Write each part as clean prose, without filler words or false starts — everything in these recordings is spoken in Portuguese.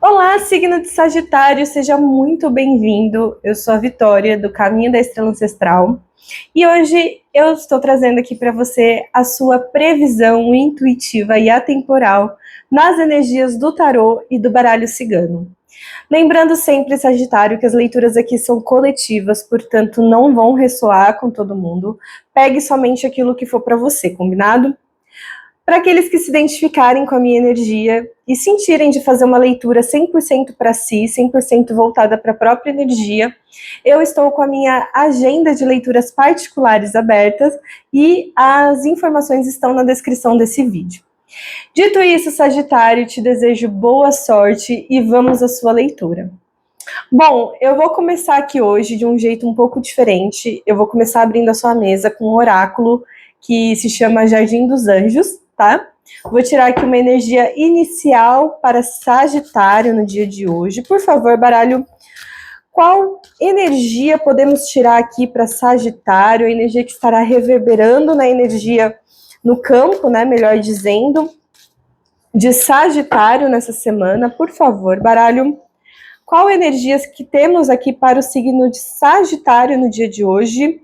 Olá, signo de Sagitário, seja muito bem-vindo. Eu sou a Vitória, do Caminho da Estrela Ancestral, e hoje eu estou trazendo aqui para você a sua previsão intuitiva e atemporal nas energias do tarô e do baralho cigano. Lembrando sempre, Sagitário, que as leituras aqui são coletivas, portanto não vão ressoar com todo mundo. Pegue somente aquilo que for para você, combinado? Para aqueles que se identificarem com a minha energia e sentirem de fazer uma leitura 100% para si, 100% voltada para a própria energia, eu estou com a minha agenda de leituras particulares abertas e as informações estão na descrição desse vídeo. Dito isso, Sagitário, te desejo boa sorte e vamos à sua leitura. Bom, eu vou começar aqui hoje de um jeito um pouco diferente. Eu vou começar abrindo a sua mesa com um oráculo que se chama Jardim dos Anjos, tá? Vou tirar aqui uma energia inicial para Sagitário no dia de hoje. Por favor, baralho, qual energia podemos tirar aqui para Sagitário? A energia que estará reverberando na energia no campo, né? Melhor dizendo, de Sagitário nessa semana. Por favor, baralho, qual energias que temos aqui para o signo de Sagitário no dia de hoje?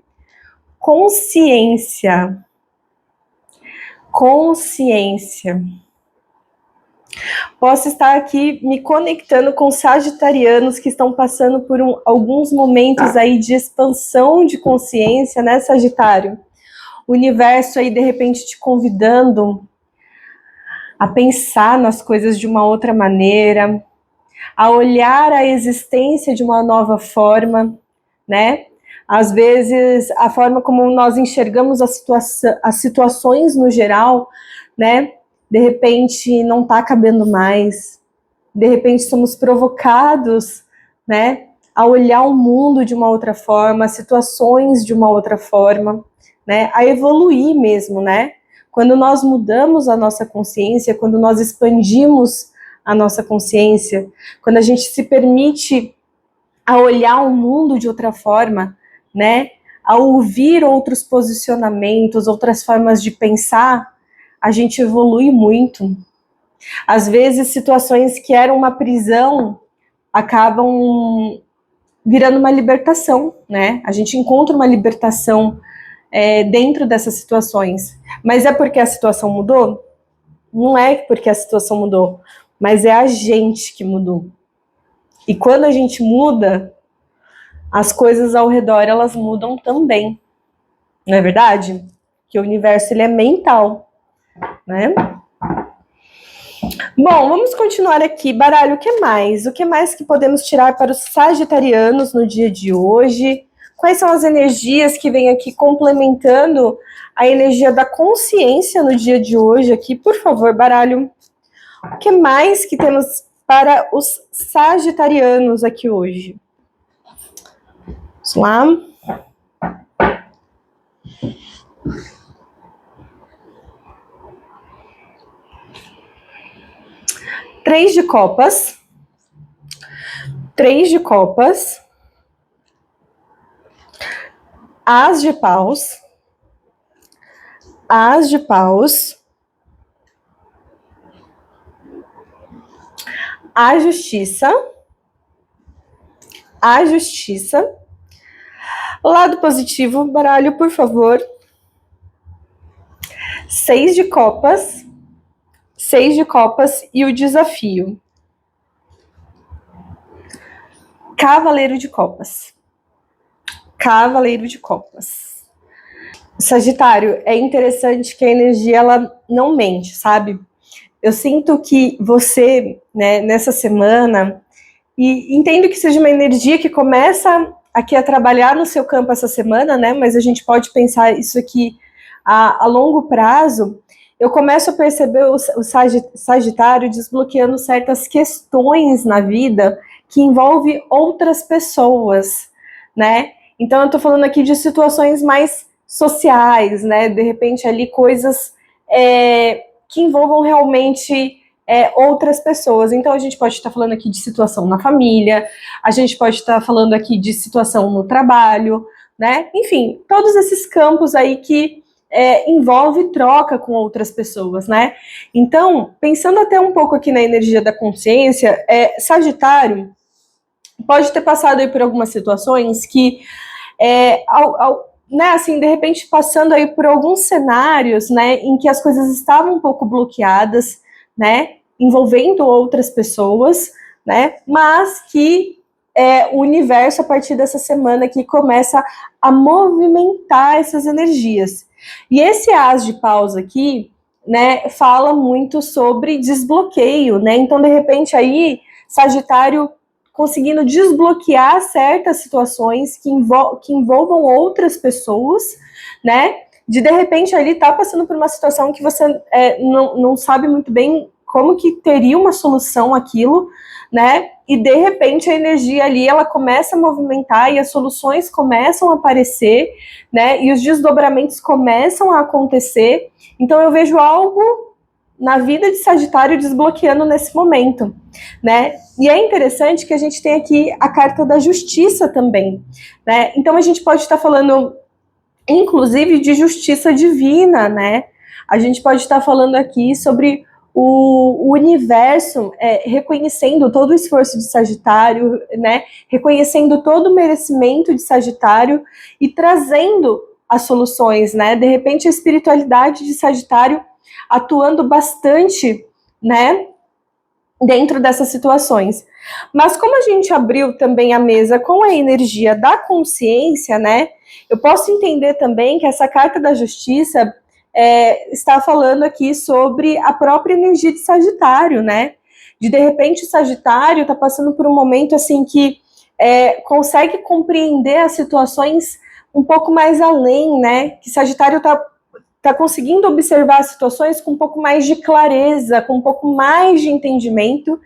Consciência. Consciência. Posso estar aqui me conectando com sagitarianos que estão passando por alguns momentos aí de expansão de consciência, né, Sagitário? O universo aí, de repente, te convidando a pensar nas coisas de uma outra maneira, a olhar a existência de uma nova forma, né? Às vezes, a forma como nós enxergamos as situações no geral, né? De repente, não está cabendo mais. De repente, somos provocados, né? A olhar o mundo de uma outra forma, as situações de uma outra forma, né? A evoluir mesmo, né? Quando nós mudamos a nossa consciência, quando nós expandimos a nossa consciência, quando a gente se permite a olhar o mundo de outra forma, né? A ouvir outros posicionamentos, outras formas de pensar, a gente evolui muito. Às vezes, situações que eram uma prisão acabam virando uma libertação, né? A gente encontra uma libertação dentro dessas situações. Mas é porque a situação mudou? Não é porque a situação mudou, mas é a gente que mudou. E quando a gente muda, as coisas ao redor, elas mudam também. Não é verdade? Que o universo, ele é mental, né? Bom, vamos continuar aqui. Baralho, o que mais? O que mais que podemos tirar para os sagitarianos no dia de hoje? Quais são as energias que vêm aqui complementando a energia da consciência no dia de hoje aqui? Por favor, baralho. O que mais que temos para os sagitarianos aqui hoje? Vamos lá. Três de copas. Três de copas. As de paus. As de paus. A justiça. A justiça. Lado positivo, baralho, por favor. Seis de copas. Seis de copas e o desafio. Cavaleiro de copas. Cavaleiro de copas. Sagitário, é interessante que a energia, ela não mente, sabe? Eu sinto que você, né, nessa semana, e entendo que seja uma energia que começa aqui a trabalhar no seu campo essa semana, né? Mas a gente pode pensar isso aqui a longo prazo. Eu começo a perceber o Sagitário desbloqueando certas questões na vida que envolvem outras pessoas, né? Então, eu estou falando aqui de situações mais sociais, né? De repente, ali, coisas que envolvam realmente outras pessoas. Então, a gente pode estar falando aqui de situação na família, a gente pode estar falando aqui de situação no trabalho, né? Enfim, todos esses campos aí que envolve troca com outras pessoas, né? Então, pensando até um pouco aqui na energia da consciência, Sagitário pode ter passado aí por algumas situações que, né, assim, de repente passando aí por alguns cenários, né, em que as coisas estavam um pouco bloqueadas, né, envolvendo outras pessoas, né, mas que o universo, a partir dessa semana aqui, começa a movimentar essas energias. E esse as de paus aqui, né, fala muito sobre desbloqueio, né, então, de repente, aí, Sagitário conseguindo desbloquear certas situações que envolvam outras pessoas, né, de repente, ali tá passando por uma situação que você não sabe muito bem como que teria uma solução aquilo, né? E de repente a energia ali ela começa a movimentar e as soluções começam a aparecer, né? E os desdobramentos começam a acontecer. Então eu vejo algo na vida de Sagitário desbloqueando nesse momento, né? E é interessante que a gente tem aqui a carta da justiça também, né? Então a gente pode estar falando, inclusive, de justiça divina, né? A gente pode estar falando aqui sobre o universo reconhecendo todo o esforço de Sagitário, né? Reconhecendo todo o merecimento de Sagitário e trazendo as soluções, né? De repente a espiritualidade de Sagitário atuando bastante, né? Dentro dessas situações. Mas como a gente abriu também a mesa com a energia da consciência, né? Eu posso entender também que essa carta da justiça está falando aqui sobre a própria energia de Sagitário, né? De repente, o Sagitário está passando por um momento assim que consegue compreender as situações um pouco mais além, né? Que Sagitário está conseguindo observar as situações com um pouco mais de clareza, com um pouco mais de entendimento,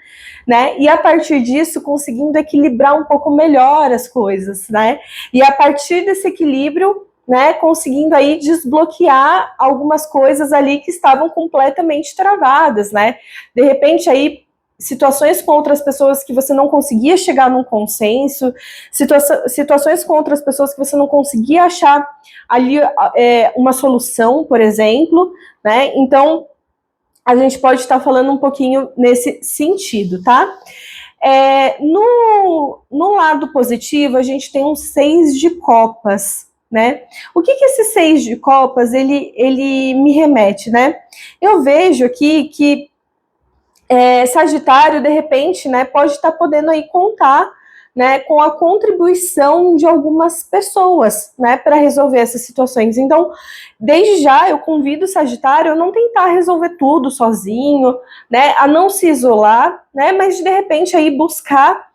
né? E a partir disso, conseguindo equilibrar um pouco melhor as coisas, né? E a partir desse equilíbrio, né, conseguindo aí desbloquear algumas coisas ali que estavam completamente travadas, né? De repente aí situações com outras pessoas que você não conseguia chegar num consenso, situações com outras pessoas que você não conseguia achar ali uma solução, por exemplo, né? Então a gente pode estar falando um pouquinho nesse sentido, tá? No lado positivo, a gente tem um 6 de copas, né? O que esse 6 de copas, ele me remete, né? Eu vejo aqui que Sagitário, de repente, né, pode estar podendo aí contar, né, com a contribuição de algumas pessoas, né, para resolver essas situações. Então, desde já, eu convido o Sagitário a não tentar resolver tudo sozinho, né, a não se isolar, né, mas de repente aí buscar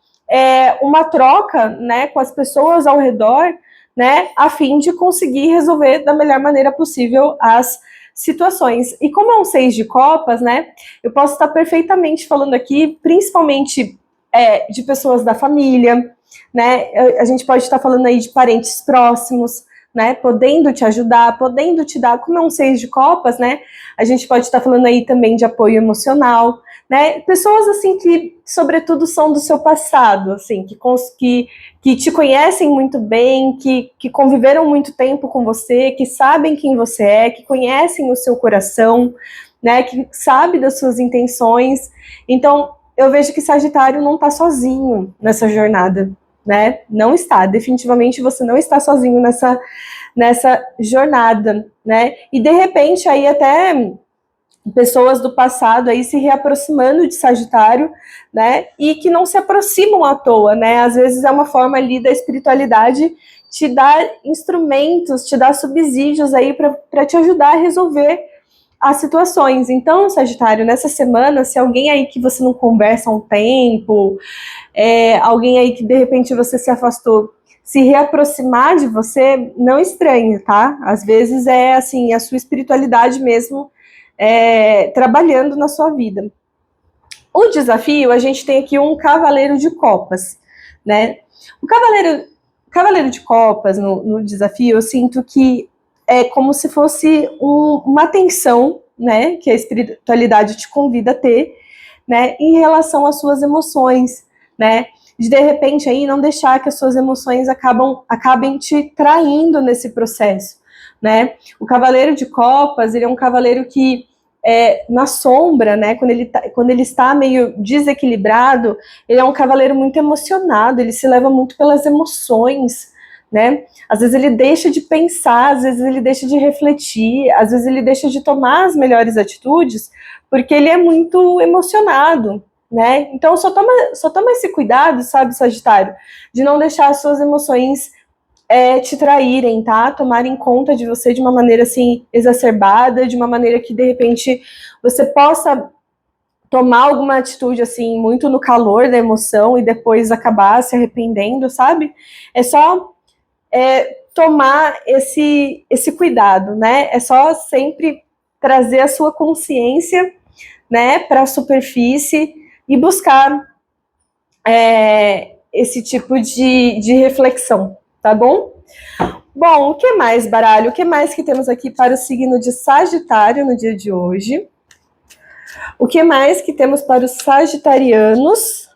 uma troca, né, com as pessoas ao redor, né, a fim de conseguir resolver da melhor maneira possível as situações. E como é um 6 de copas, né, eu posso estar perfeitamente falando aqui, principalmente de pessoas da família, né, a gente pode estar falando aí de parentes próximos, né, podendo te ajudar, podendo te dar, como é um 6 de copas, né, a gente pode estar falando aí também de apoio emocional, né, pessoas assim que, sobretudo, são do seu passado, assim, que te conhecem muito bem, que conviveram muito tempo com você, que sabem quem você é, que conhecem o seu coração, né, que sabe das suas intenções. Então, eu vejo que Sagitário não está sozinho nessa jornada, né? Não está, definitivamente você não está sozinho nessa jornada, né? E de repente aí até pessoas do passado aí se reaproximando de Sagitário, né? E que não se aproximam à toa, né? Às vezes é uma forma ali da espiritualidade te dar instrumentos, te dar subsídios aí para te ajudar a resolver as situações. Então, Sagitário, nessa semana, se alguém aí que você não conversa há um tempo, alguém aí que de repente você se afastou, se reaproximar de você, não estranhe, tá? Às vezes é assim, a sua espiritualidade mesmo trabalhando na sua vida. O desafio, a gente tem aqui um cavaleiro de copas, né? O cavaleiro de copas, no desafio, eu sinto que é como se fosse uma atenção, né, que a espiritualidade te convida a ter, né, em relação às suas emoções, né, de repente aí não deixar que as suas emoções acabem te traindo nesse processo, né? O Cavaleiro de Copas, ele é um cavaleiro que na sombra, né, quando ele está meio desequilibrado, ele é um cavaleiro muito emocionado, ele se leva muito pelas emoções, né? Às vezes ele deixa de pensar, às vezes ele deixa de refletir, às vezes ele deixa de tomar as melhores atitudes, porque ele é muito emocionado, né? Então só toma esse cuidado, sabe, Sagitário, de não deixar as suas emoções te traírem, tá? Tomarem conta de você de uma maneira assim exacerbada, de uma maneira que de repente você possa tomar alguma atitude assim muito no calor da emoção e depois acabar se arrependendo, sabe? É só tomar esse cuidado, né? É só sempre trazer a sua consciência, né, para a superfície e buscar esse tipo de reflexão, tá bom? Bom, o que mais, baralho? O que mais que temos aqui para o signo de Sagitário no dia de hoje? O que mais que temos para os sagitarianos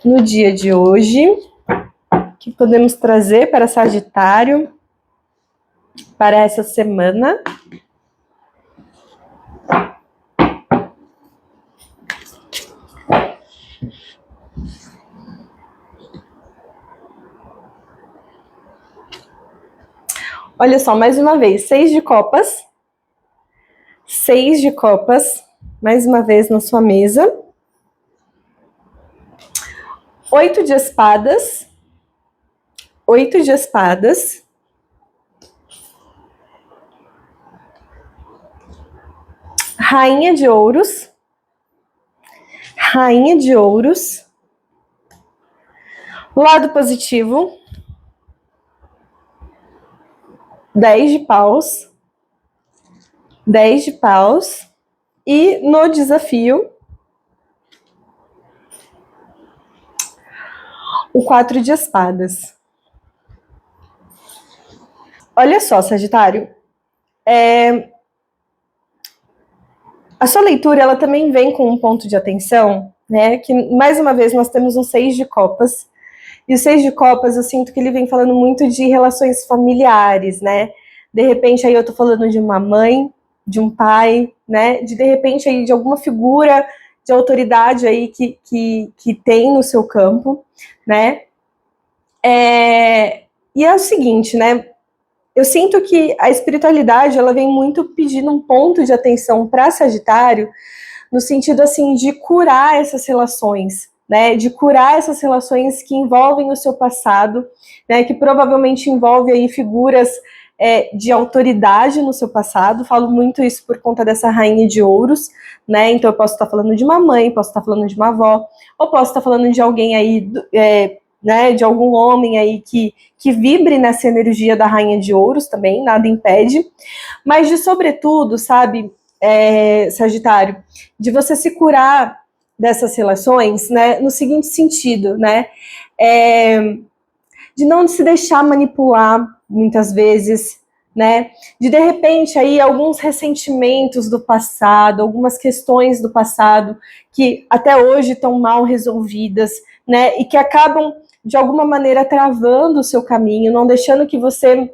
no dia de hoje? Que podemos trazer para Sagitário para essa semana? Olha só, mais uma vez, 6 de copas. 6 de copas, mais uma vez na sua mesa. 8 de espadas. 8 de espadas. Rainha de ouros. Rainha de ouros. Lado positivo. 10 de paus. 10 de paus. E no desafio, o 4 de espadas. Olha só, Sagitário. A sua leitura, ela também vem com um ponto de atenção, né? Que, mais uma vez, nós temos um 6 de copas. E o 6 de copas, eu sinto que ele vem falando muito de relações familiares, né? De repente, aí eu tô falando de uma mãe, de um pai, né? De repente, aí de alguma figura de autoridade aí que tem no seu campo, né? E é o seguinte, né? Eu sinto que a espiritualidade, ela vem muito pedindo um ponto de atenção para Sagitário, no sentido, assim, de curar essas relações, né? De curar essas relações que envolvem o seu passado, né? Que provavelmente envolve aí figuras de autoridade no seu passado. Falo muito isso por conta dessa rainha de ouros, né? Então eu posso estar falando de uma mãe, posso estar falando de uma avó, ou posso estar falando de alguém aí, né, de algum homem aí que vibre nessa energia da rainha de ouros também, nada impede, mas de sobretudo, sabe, Sagitário, de você se curar dessas relações, né, no seguinte sentido, né, de não se deixar manipular muitas vezes, né, de repente aí alguns ressentimentos do passado, algumas questões do passado que até hoje estão mal resolvidas, né, e que acabam de alguma maneira travando o seu caminho, não deixando que você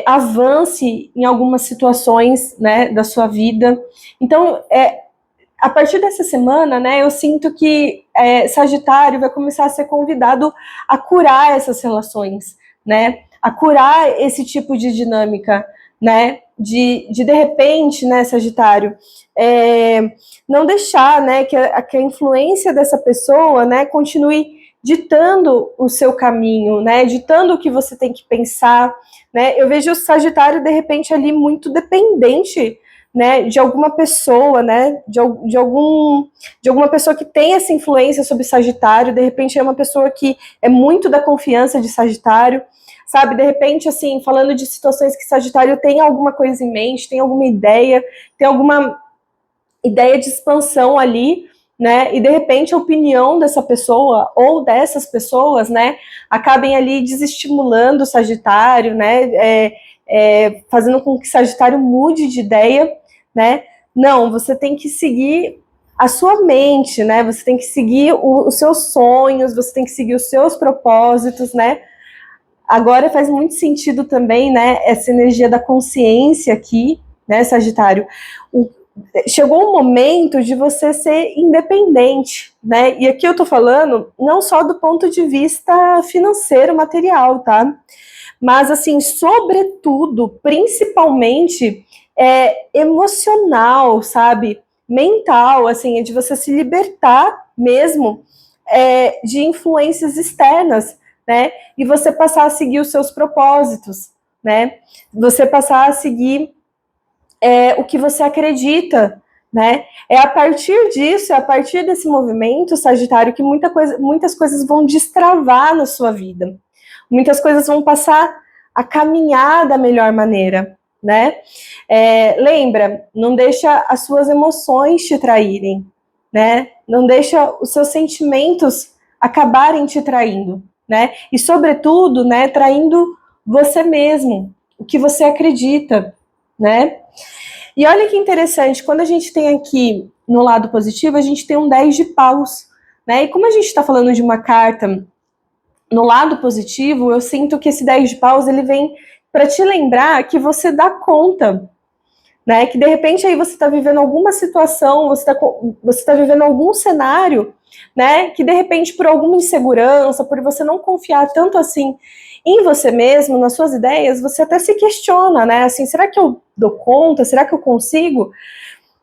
avance em algumas situações, né, da sua vida. Então, a partir dessa semana, né, eu sinto que Sagitário vai começar a ser convidado a curar essas relações, né, a curar esse tipo de dinâmica, né, de repente, né, Sagitário, não deixar, né, que a influência dessa pessoa, né, continue ditando o seu caminho, né, ditando o que você tem que pensar, né. Eu vejo o Sagitário, de repente, ali muito dependente, né, de alguma pessoa, né, de alguma pessoa que tem essa influência sobre Sagitário. De repente é uma pessoa que é muito da confiança de Sagitário, sabe, de repente, assim, falando de situações que Sagitário tem alguma coisa em mente, tem alguma ideia, tem alguma ideia de expansão ali, né, e de repente a opinião dessa pessoa ou dessas pessoas, né, acabem ali desestimulando o Sagitário, né, fazendo com que Sagitário mude de ideia, né. Não, você tem que seguir a sua mente, né, você tem que seguir os seus sonhos, você tem que seguir os seus propósitos, né. Agora faz muito sentido também, né, essa energia da consciência aqui, né, Sagitário. Chegou um momento de você ser independente, né? E aqui eu tô falando não só do ponto de vista financeiro, material, tá? Mas, assim, sobretudo, principalmente, emocional, sabe? Mental, assim, é de você se libertar mesmo de influências externas, né? E você passar a seguir os seus propósitos, né? Você passar a seguir o que você acredita, né? É a partir disso, é a partir desse movimento, Sagitário, que muitas coisas vão destravar na sua vida. Muitas coisas vão passar a caminhar da melhor maneira, né? Lembra, não deixa as suas emoções te traírem, né? Não deixa os seus sentimentos acabarem te traindo, né? E, sobretudo, né, traindo você mesmo, o que você acredita, né? E olha que interessante, quando a gente tem aqui no lado positivo, a gente tem um 10 de paus, né? E como a gente está falando de uma carta no lado positivo, eu sinto que esse 10 de paus, ele vem para te lembrar que você dá conta, né? Que de repente aí você está vivendo alguma situação, você tá vivendo algum cenário, né? Que de repente por alguma insegurança, por você não confiar tanto assim em você mesmo, nas suas ideias, você até se questiona, né? Assim, será que eu dou conta? Será que eu consigo?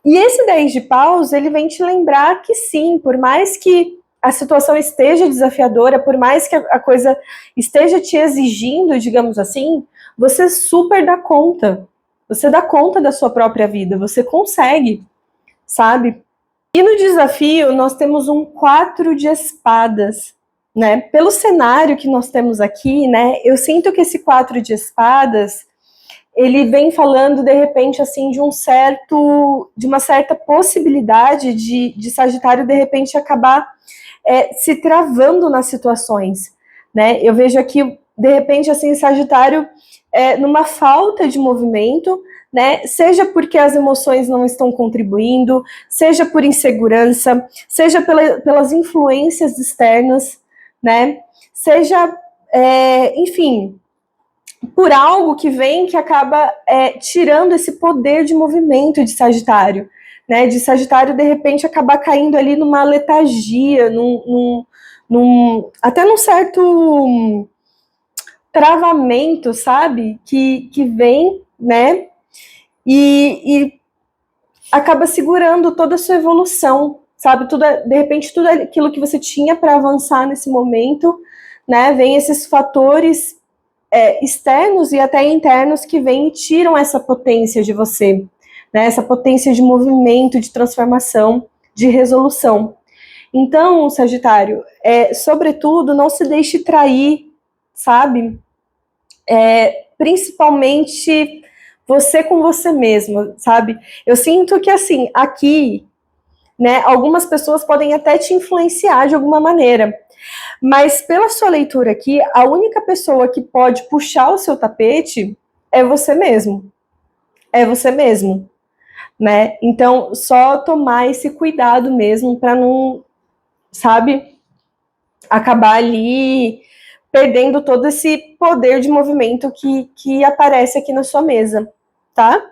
E esse 10 de paus, ele vem te lembrar que sim, por mais que a situação esteja desafiadora, por mais que a coisa esteja te exigindo, digamos assim, você super dá conta. Você dá conta da sua própria vida, você consegue, sabe? E no desafio, nós temos um 4 de espadas, né? Pelo cenário que nós temos aqui, né? Eu sinto que esse 4 de espadas, ele vem falando, de repente, assim, de uma certa possibilidade de Sagitário, de repente, acabar se travando nas situações, né? Eu vejo aqui, de repente, assim, Sagitário numa falta de movimento, né? Seja porque as emoções não estão contribuindo, seja por insegurança, seja pelas influências externas, né? Seja, enfim, por algo que vem que acaba tirando esse poder de movimento de Sagitário, né? De Sagitário, de repente, acabar caindo ali numa letargia, até num certo travamento, sabe? Que vem, né? E acaba segurando toda a sua evolução, sabe? De repente, tudo aquilo que você tinha para avançar nesse momento, né? Vem esses fatores externos e até internos que vêm e tiram essa potência de você, né? Essa potência de movimento, de transformação, de resolução. Então, Sagitário, sobretudo, não se deixe trair, sabe? Principalmente você com você mesmo, sabe? Eu sinto que, assim, aqui, né, algumas pessoas podem até te influenciar de alguma maneira, mas pela sua leitura aqui, a única pessoa que pode puxar o seu tapete é você mesmo. É você mesmo, né? Então, só tomar esse cuidado mesmo para não, sabe, acabar ali perdendo todo esse poder de movimento que aparece aqui na sua mesa, tá?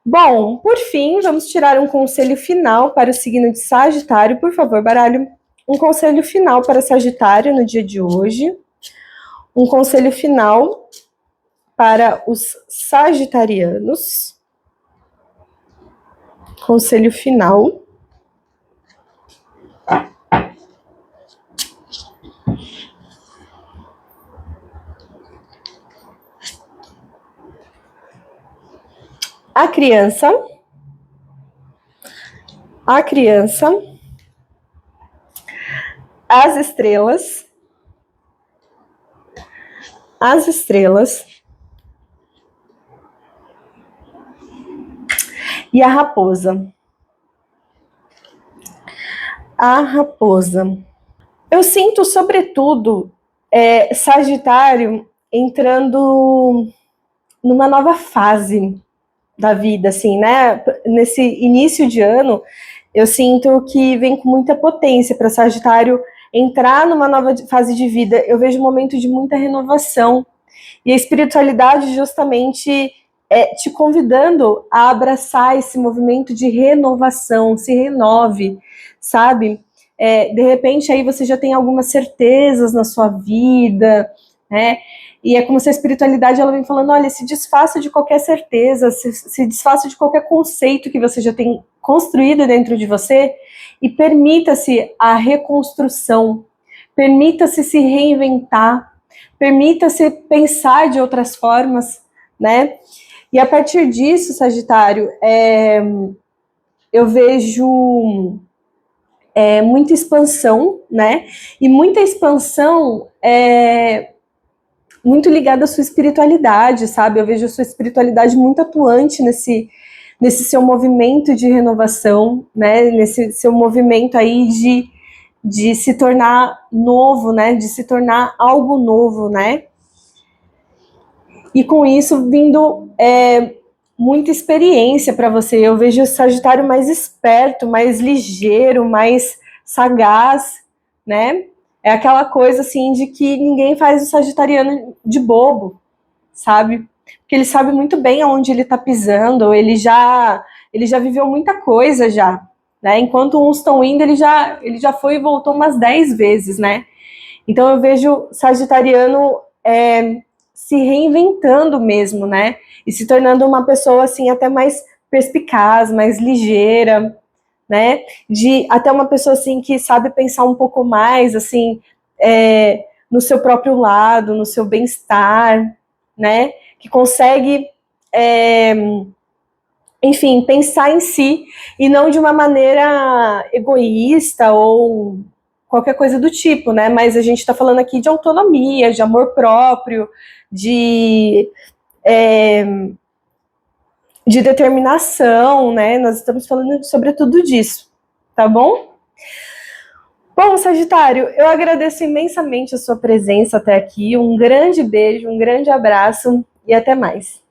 Bom, por fim, vamos tirar um conselho final para o signo de Sagitário. Por favor, baralho. Um conselho final para Sagitário no dia de hoje. Um conselho final para os sagitarianos. Conselho final. A criança, as estrelas e a raposa. A raposa. Eu sinto, sobretudo, Sagitário entrando numa nova fase da vida, assim, né? Nesse início de ano, eu sinto que vem com muita potência para Sagitário entrar numa nova fase de vida, eu vejo um momento de muita renovação. E a espiritualidade justamente te convidando a abraçar esse movimento de renovação, se renove, sabe? De repente aí você já tem algumas certezas na sua vida, né? E é como se a espiritualidade ela vem falando, olha, se desfaça de qualquer certeza, se desfaça de qualquer conceito que você já tem construído dentro de você e permita-se a reconstrução, permita-se se reinventar, permita-se pensar de outras formas, né? E a partir disso, Sagitário, eu vejo muita expansão, né? E muita expansão muito ligada à sua espiritualidade, sabe? Eu vejo a sua espiritualidade muito atuante nesse seu movimento de renovação, né? Nesse seu movimento aí de se tornar novo, né? De se tornar algo novo, né? E com isso vindo muita experiência para você. Eu vejo o Sagitário mais esperto, mais ligeiro, mais sagaz, né? É aquela coisa assim de que ninguém faz o sagitariano de bobo, sabe? Porque ele sabe muito bem aonde ele está pisando, ele já viveu muita coisa já, né? Enquanto uns estão indo, ele já foi e voltou umas 10 vezes, né? Então eu vejo sagitariano se reinventando mesmo, né? E se tornando uma pessoa assim até mais perspicaz, mais ligeira, né? De até uma pessoa assim que sabe pensar um pouco mais assim no seu próprio lado, no seu bem-estar, né? Que consegue enfim, pensar em si e não de uma maneira egoísta ou qualquer coisa do tipo, né? Mas a gente está falando aqui de autonomia, de amor próprio, de determinação, né? Nós estamos falando sobre tudo disso, tá bom? Bom, Sagitário, eu agradeço imensamente a sua presença até aqui. Um grande beijo, um grande abraço e até mais.